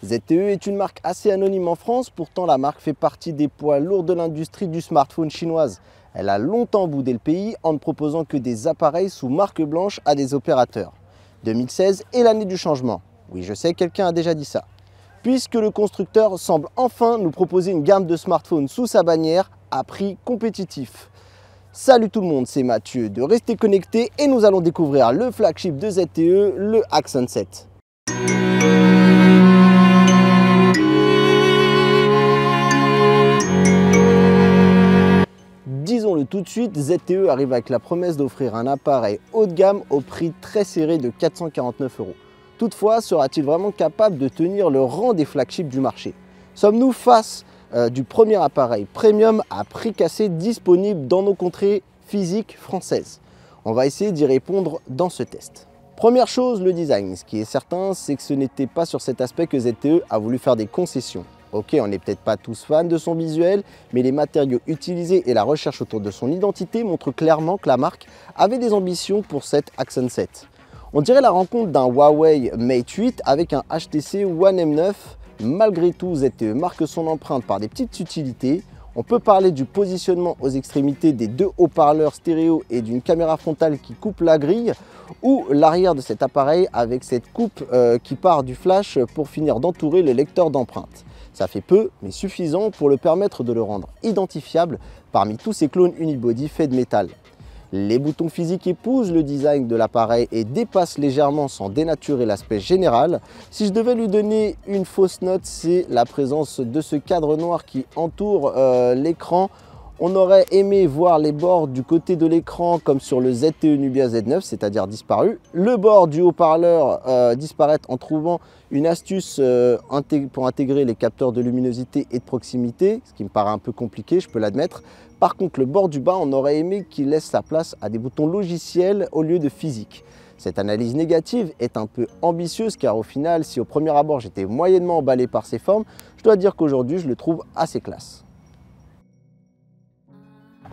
ZTE est une marque assez anonyme en France, pourtant la marque fait partie des poids lourds de l'industrie du smartphone chinoise. Elle a longtemps boudé le pays en ne proposant que des appareils sous marque blanche à des opérateurs. 2016 est l'année du changement. Oui, je sais, quelqu'un a déjà dit ça. Puisque le constructeur semble enfin nous proposer une gamme de smartphones sous sa bannière à prix compétitif. Salut tout le monde, c'est Mathieu de Rester Connecté et nous allons découvrir le flagship de ZTE, le Axon 7. Disons-le tout de suite, ZTE arrive avec la promesse d'offrir un appareil haut de gamme au prix très serré de 449 €. Toutefois, sera-t-il vraiment capable de tenir le rang des flagships du marché? Sommes-nous face du premier appareil premium à prix cassé disponible dans nos contrées physiques françaises? On va essayer d'y répondre dans ce test. Première chose, le design. Ce qui est certain, c'est que ce n'était pas sur cet aspect que ZTE a voulu faire des concessions. Ok, on n'est peut-être pas tous fans de son visuel, mais les matériaux utilisés et la recherche autour de son identité montrent clairement que la marque avait des ambitions pour cet Axon 7. On dirait la rencontre d'un Huawei Mate 8 avec un HTC One M9. Malgré tout, ZTE marque son empreinte par des petites subtilités. On peut parler du positionnement aux extrémités des deux haut-parleurs stéréo et d'une caméra frontale qui coupe la grille, ou l'arrière de cet appareil avec cette coupe qui part du flash pour finir d'entourer le lecteur d'empreintes. Ça fait peu, mais suffisant pour le permettre de le rendre identifiable parmi tous ces clones unibody faits de métal. Les boutons physiques épousent le design de l'appareil et dépassent légèrement sans dénaturer l'aspect général. Si je devais lui donner une fausse note, c'est la présence de ce cadre noir qui entoure l'écran. On aurait aimé voir les bords du côté de l'écran comme sur le ZTE Nubia Z9, c'est-à-dire disparu. Le bord du haut-parleur disparaître en trouvant une astuce pour intégrer les capteurs de luminosité et de proximité, ce qui me paraît un peu compliqué, je peux l'admettre. Par contre, le bord du bas, on aurait aimé qu'il laisse sa place à des boutons logiciels au lieu de physique. Cette analyse négative est un peu ambitieuse car au final, si au premier abord j'étais moyennement emballé par ses formes, je dois dire qu'aujourd'hui je le trouve assez classe.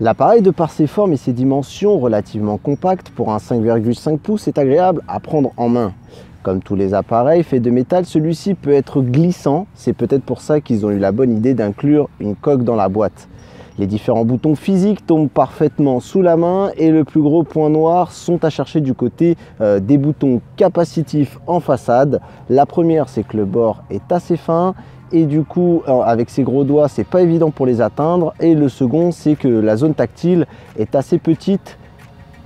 L'appareil, de par ses formes et ses dimensions relativement compactes pour un 5,5 pouces, est agréable à prendre en main. Comme tous les appareils faits de métal, celui-ci peut être glissant. C'est peut-être pour ça qu'ils ont eu la bonne idée d'inclure une coque dans la boîte. Les différents boutons physiques tombent parfaitement sous la main et le plus gros point noir sont à chercher du côté des boutons capacitifs en façade. La première, c'est que le bord est assez fin et du coup avec ses gros doigts c'est pas évident pour les atteindre, et le second, c'est que la zone tactile est assez petite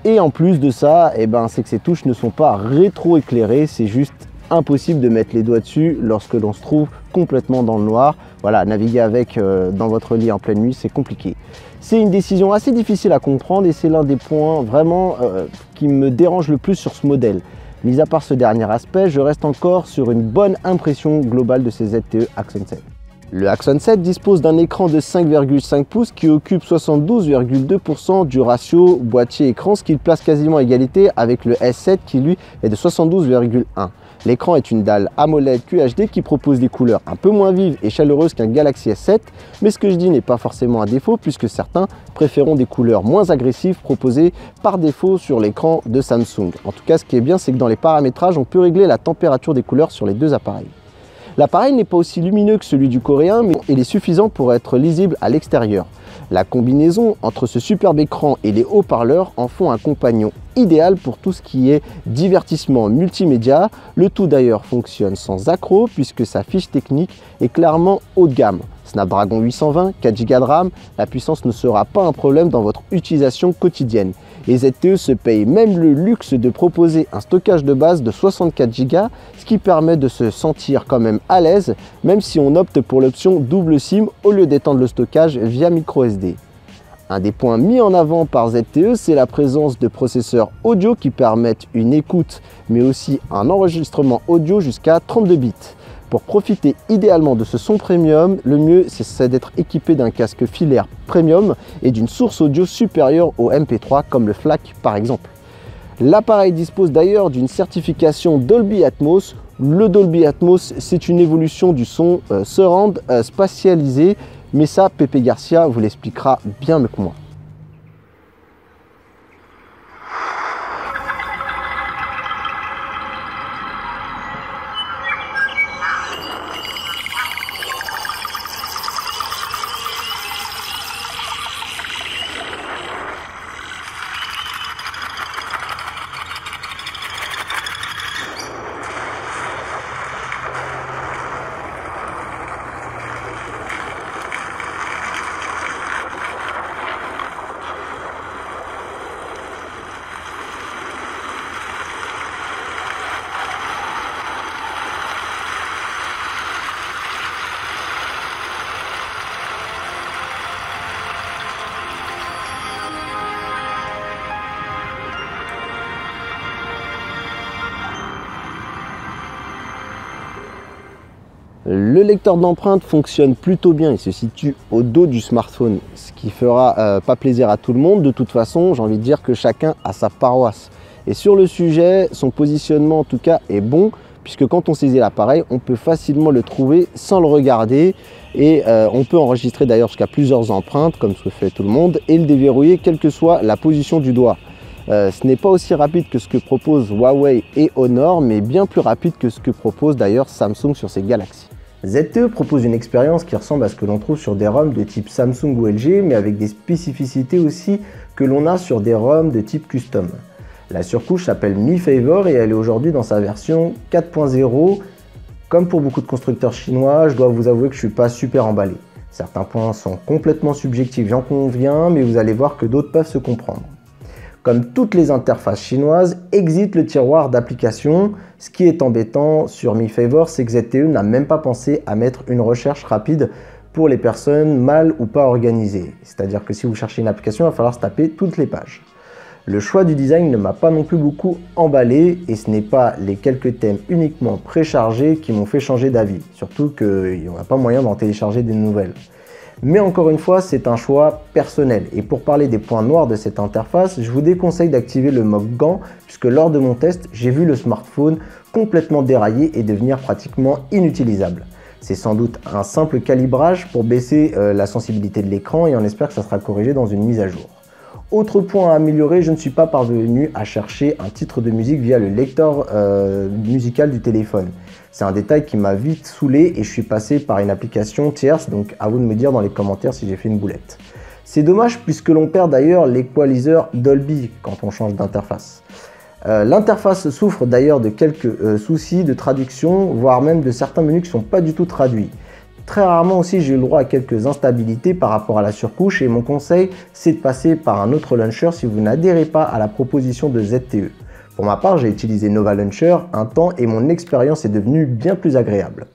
et en plus de ça, c'est que ces touches ne sont pas rétro-éclairées. C'est juste impossible de mettre les doigts dessus lorsque l'on se trouve complètement dans le noir. Voilà, naviguer avec dans votre lit en pleine nuit, c'est compliqué. C'est une décision assez difficile à comprendre et c'est l'un des points vraiment qui me dérange le plus sur ce modèle. Mis à part ce dernier aspect, je reste encore sur une bonne impression globale de ces ZTE Axon 7. Le Axon 7 dispose d'un écran de 5,5 pouces qui occupe 72,2% du ratio boîtier-écran, ce qui le place quasiment à égalité avec le S7 qui lui est de 72,1. L'écran est une dalle AMOLED QHD qui propose des couleurs un peu moins vives et chaleureuses qu'un Galaxy S7, mais ce que je dis n'est pas forcément un défaut puisque certains préféreront des couleurs moins agressives proposées par défaut sur l'écran de Samsung. En tout cas, ce qui est bien, c'est que dans les paramétrages, on peut régler la température des couleurs sur les deux appareils. L'appareil n'est pas aussi lumineux que celui du coréen, mais il est suffisant pour être lisible à l'extérieur. La combinaison entre ce superbe écran et les haut-parleurs en font un compagnon idéal pour tout ce qui est divertissement multimédia. Le tout d'ailleurs fonctionne sans accroc puisque sa fiche technique est clairement haut de gamme. Snapdragon 820, 4 Go de RAM, la puissance ne sera pas un problème dans votre utilisation quotidienne. Et ZTE se paye même le luxe de proposer un stockage de base de 64 Go, ce qui permet de se sentir quand même à l'aise, même si on opte pour l'option double SIM au lieu d'étendre le stockage via microSD. Un des points mis en avant par ZTE, c'est la présence de processeurs audio qui permettent une écoute, mais aussi un enregistrement audio jusqu'à 32 bits. Pour profiter idéalement de ce son premium, le mieux c'est d'être équipé d'un casque filaire premium et d'une source audio supérieure au MP3 comme le FLAC par exemple. L'appareil dispose d'ailleurs d'une certification Dolby Atmos. Le Dolby Atmos, c'est une évolution du son surround spatialisé, mais ça Pepe Garcia vous l'expliquera bien mieux que moi. Le lecteur d'empreintes fonctionne plutôt bien, il se situe au dos du smartphone, ce qui fera pas plaisir à tout le monde. De toute façon, j'ai envie de dire que chacun a sa paroisse. Et sur le sujet, son positionnement en tout cas est bon, puisque quand on saisit l'appareil, on peut facilement le trouver sans le regarder et on peut enregistrer d'ailleurs jusqu'à plusieurs empreintes, comme ce que fait tout le monde, et le déverrouiller quelle que soit la position du doigt. Ce n'est pas aussi rapide que ce que proposent Huawei et Honor, mais bien plus rapide que ce que propose d'ailleurs Samsung sur ses Galaxy. ZTE propose une expérience qui ressemble à ce que l'on trouve sur des ROM de type Samsung ou LG, mais avec des spécificités aussi que l'on a sur des ROM de type custom. La surcouche s'appelle Mi Favor et elle est aujourd'hui dans sa version 4.0. Comme pour beaucoup de constructeurs chinois, je dois vous avouer que je ne suis pas super emballé. Certains points sont complètement subjectifs, j'en conviens, mais vous allez voir que d'autres peuvent se comprendre. Comme toutes les interfaces chinoises, existe le tiroir d'applications. Ce qui est embêtant sur Mi Favor, c'est que ZTE n'a même pas pensé à mettre une recherche rapide pour les personnes mal ou pas organisées. C'est-à-dire que si vous cherchez une application, il va falloir se taper toutes les pages. Le choix du design ne m'a pas non plus beaucoup emballé et ce n'est pas les quelques thèmes uniquement préchargés qui m'ont fait changer d'avis. Surtout qu'il n'y a pas moyen d'en télécharger des nouvelles. Mais encore une fois, c'est un choix personnel. Et pour parler des points noirs de cette interface, je vous déconseille d'activer le mode gant puisque lors de mon test, j'ai vu le smartphone complètement déraillé et devenir pratiquement inutilisable. C'est sans doute un simple calibrage pour baisser la sensibilité de l'écran et on espère que ça sera corrigé dans une mise à jour. Autre point à améliorer, je ne suis pas parvenu à chercher un titre de musique via le lecteur musical du téléphone. C'est un détail qui m'a vite saoulé et je suis passé par une application tierce, donc à vous de me dire dans les commentaires si j'ai fait une boulette. C'est dommage puisque l'on perd d'ailleurs l'équaliseur Dolby quand on change d'interface. L'interface souffre d'ailleurs de quelques soucis de traduction, voire même de certains menus qui ne sont pas du tout traduits. Très rarement aussi j'ai eu le droit à quelques instabilités par rapport à la surcouche et mon conseil c'est de passer par un autre launcher si vous n'adhérez pas à la proposition de ZTE. Pour ma part j'ai utilisé Nova Launcher un temps et mon expérience est devenue bien plus agréable.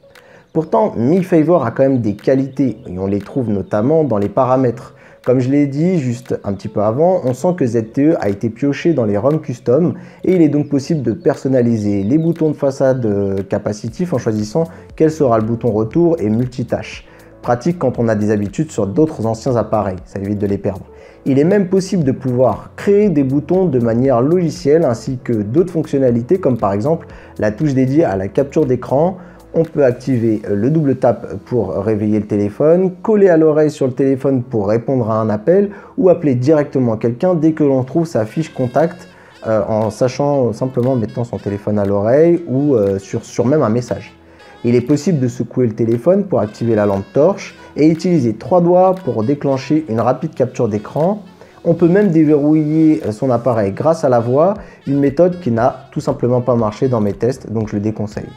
Pourtant Mi Favor a quand même des qualités et on les trouve notamment dans les paramètres. Comme je l'ai dit juste un petit peu avant, on sent que ZTE a été pioché dans les ROM custom et il est donc possible de personnaliser les boutons de façade capacitifs en choisissant quel sera le bouton retour et multitâche. Pratique quand on a des habitudes sur d'autres anciens appareils, ça évite de les perdre. Il est même possible de pouvoir créer des boutons de manière logicielle ainsi que d'autres fonctionnalités comme par exemple la touche dédiée à la capture d'écran. On peut activer le double tap pour réveiller le téléphone, coller à l'oreille sur le téléphone pour répondre à un appel ou appeler directement quelqu'un dès que l'on trouve sa fiche contact en sachant simplement mettant son téléphone à l'oreille ou sur même un message. Il est possible de secouer le téléphone pour activer la lampe torche et utiliser 3 doigts pour déclencher une rapide capture d'écran. On peut même déverrouiller son appareil grâce à la voix, une méthode qui n'a tout simplement pas marché dans mes tests, donc je le déconseille.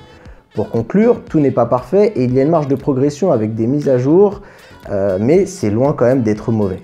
Pour conclure, tout n'est pas parfait et il y a une marge de progression avec des mises à jour, mais c'est loin quand même d'être mauvais.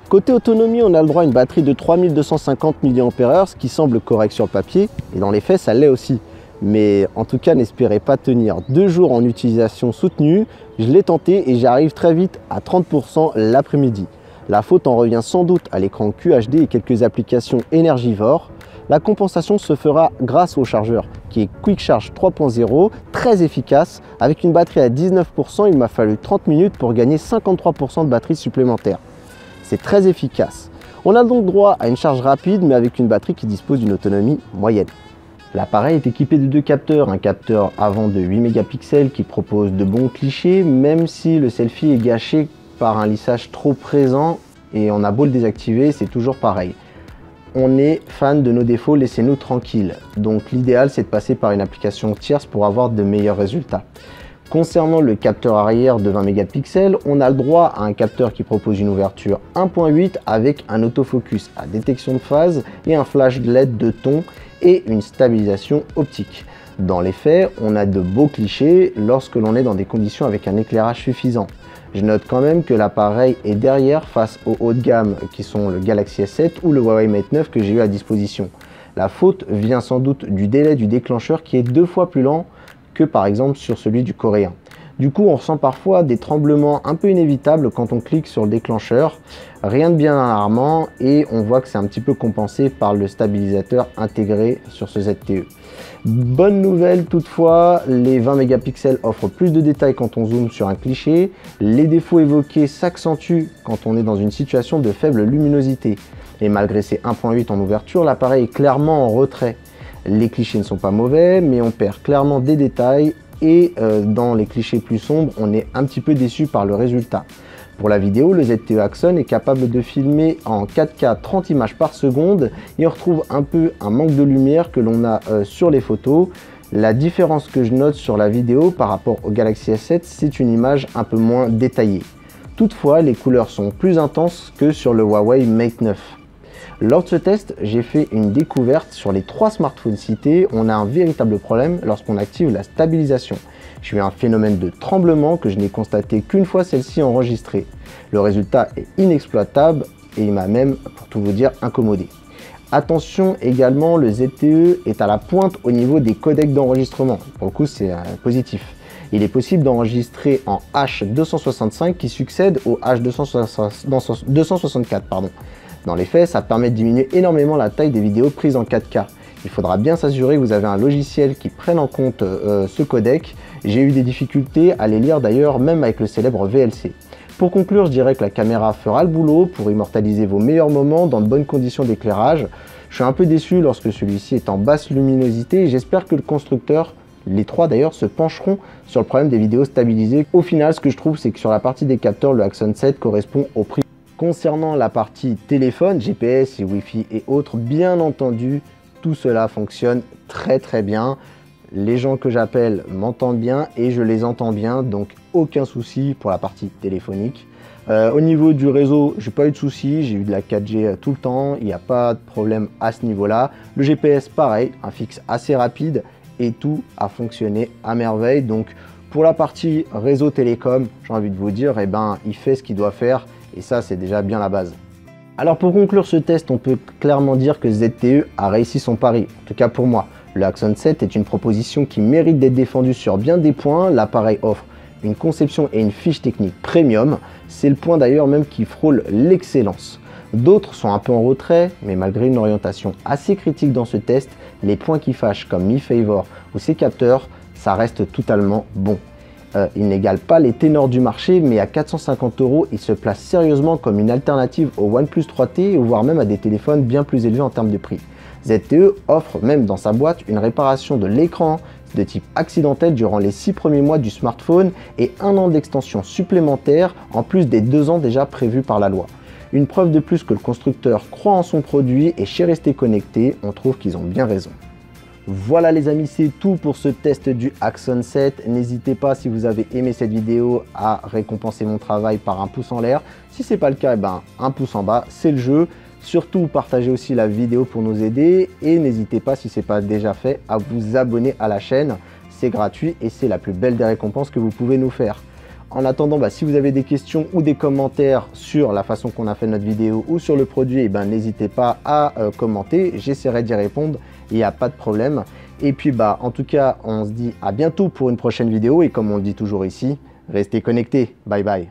Côté autonomie, on a le droit à une batterie de 3250 mAh, ce qui semble correct sur le papier, et dans les faits, ça l'est aussi. Mais en tout cas, n'espérez pas tenir 2 jours en utilisation soutenue. Je l'ai tenté et j'arrive très vite à 30% l'après-midi. La faute en revient sans doute à l'écran QHD et quelques applications énergivores. La compensation se fera grâce au chargeur qui est Quick Charge 3.0, très efficace. Avec une batterie à 19%, il m'a fallu 30 minutes pour gagner 53% de batterie supplémentaire. C'est très efficace. On a donc droit à une charge rapide mais avec une batterie qui dispose d'une autonomie moyenne. L'appareil est équipé de 2 capteurs, un capteur avant de 8 mégapixels qui propose de bons clichés même si le selfie est gâché par un lissage trop présent et on a beau le désactiver, c'est toujours pareil. On est fan de nos défauts, laissez-nous tranquilles. Donc l'idéal c'est de passer par une application tierce pour avoir de meilleurs résultats. Concernant le capteur arrière de 20 mégapixels, on a le droit à un capteur qui propose une ouverture 1.8 avec un autofocus à détection de phase et un flash LED de ton et une stabilisation optique. Dans les faits, on a de beaux clichés lorsque l'on est dans des conditions avec un éclairage suffisant. Je note quand même que l'appareil est derrière face aux haut de gamme qui sont le Galaxy S7 ou le Huawei Mate 9 que j'ai eu à disposition. La faute vient sans doute du délai du déclencheur qui est 2 fois plus lent que par exemple sur celui du coréen. Du coup, on ressent parfois des tremblements un peu inévitables quand on clique sur le déclencheur. Rien de bien alarmant et on voit que c'est un petit peu compensé par le stabilisateur intégré sur ce ZTE. Bonne nouvelle toutefois, les 20 mégapixels offrent plus de détails quand on zoome sur un cliché. Les défauts évoqués s'accentuent quand on est dans une situation de faible luminosité. Et malgré ses 1.8 en ouverture, l'appareil est clairement en retrait. Les clichés ne sont pas mauvais, mais on perd clairement des détails et dans les clichés plus sombres, on est un petit peu déçu par le résultat. Pour la vidéo, le ZTE Axon est capable de filmer en 4K 30 images par seconde et on retrouve un peu un manque de lumière que l'on a sur les photos. La différence que je note sur la vidéo par rapport au Galaxy S7, c'est une image un peu moins détaillée. Toutefois, les couleurs sont plus intenses que sur le Huawei Mate 9. Lors de ce test, j'ai fait une découverte sur les 3 smartphones cités. On a un véritable problème lorsqu'on active la stabilisation. J'ai eu un phénomène de tremblement que je n'ai constaté qu'une fois celle-ci enregistrée. Le résultat est inexploitable et il m'a même, pour tout vous dire, incommodé. Attention également, le ZTE est à la pointe au niveau des codecs d'enregistrement. Pour le coup, c'est positif. Il est possible d'enregistrer en H265 qui succède au H264. Dans les faits, ça permet de diminuer énormément la taille des vidéos prises en 4K. Il faudra bien s'assurer que vous avez un logiciel qui prenne en compte ce codec. J'ai eu des difficultés à les lire d'ailleurs, même avec le célèbre VLC. Pour conclure, je dirais que la caméra fera le boulot pour immortaliser vos meilleurs moments dans de bonnes conditions d'éclairage. Je suis un peu déçu lorsque celui-ci est en basse luminosité et j'espère que le constructeur, les 3 d'ailleurs, se pencheront sur le problème des vidéos stabilisées. Au final, ce que je trouve, c'est que sur la partie des capteurs, le Axon 7 correspond au prix. Concernant la partie téléphone, GPS et Wi-Fi et autres, bien entendu, tout cela fonctionne très bien. Les gens que j'appelle m'entendent bien et je les entends bien, donc aucun souci pour la partie téléphonique. Au niveau du réseau, j'ai pas eu de soucis, j'ai eu de la 4G tout le temps, il n'y a pas de problème à ce niveau-là. Le GPS, pareil, un fixe assez rapide et tout a fonctionné à merveille. Donc pour la partie réseau télécom, j'ai envie de vous dire, il fait ce qu'il doit faire. Et ça, c'est déjà bien la base. Alors pour conclure ce test, on peut clairement dire que ZTE a réussi son pari, en tout cas pour moi. Le Axon 7 est une proposition qui mérite d'être défendue sur bien des points. L'appareil offre une conception et une fiche technique premium. C'est le point d'ailleurs même qui frôle l'excellence. D'autres sont un peu en retrait, mais malgré une orientation assez critique dans ce test, les points qui fâchent comme Mi Favor ou ses capteurs, ça reste totalement bon. Il n'égale pas les ténors du marché, mais à 450 €, il se place sérieusement comme une alternative au OnePlus 3T, voire même à des téléphones bien plus élevés en termes de prix. ZTE offre même dans sa boîte une réparation de l'écran de type accidentel durant les 6 premiers mois du smartphone et 1 an d'extension supplémentaire en plus des 2 ans déjà prévus par la loi. Une preuve de plus que le constructeur croit en son produit et chez Rester Connecté, on trouve qu'ils ont bien raison. Voilà les amis, c'est tout pour ce test du Axon 7. N'hésitez pas, si vous avez aimé cette vidéo, à récompenser mon travail par un pouce en l'air. Si ce n'est pas le cas, un pouce en bas, c'est le jeu. Surtout, partagez aussi la vidéo pour nous aider et n'hésitez pas, si ce n'est pas déjà fait, à vous abonner à la chaîne. C'est gratuit et c'est la plus belle des récompenses que vous pouvez nous faire. En attendant, si vous avez des questions ou des commentaires sur la façon qu'on a fait notre vidéo ou sur le produit, n'hésitez pas à commenter, j'essaierai d'y répondre, il n'y a pas de problème. Et puis en tout cas, on se dit à bientôt pour une prochaine vidéo et comme on le dit toujours ici, restez connectés, bye bye.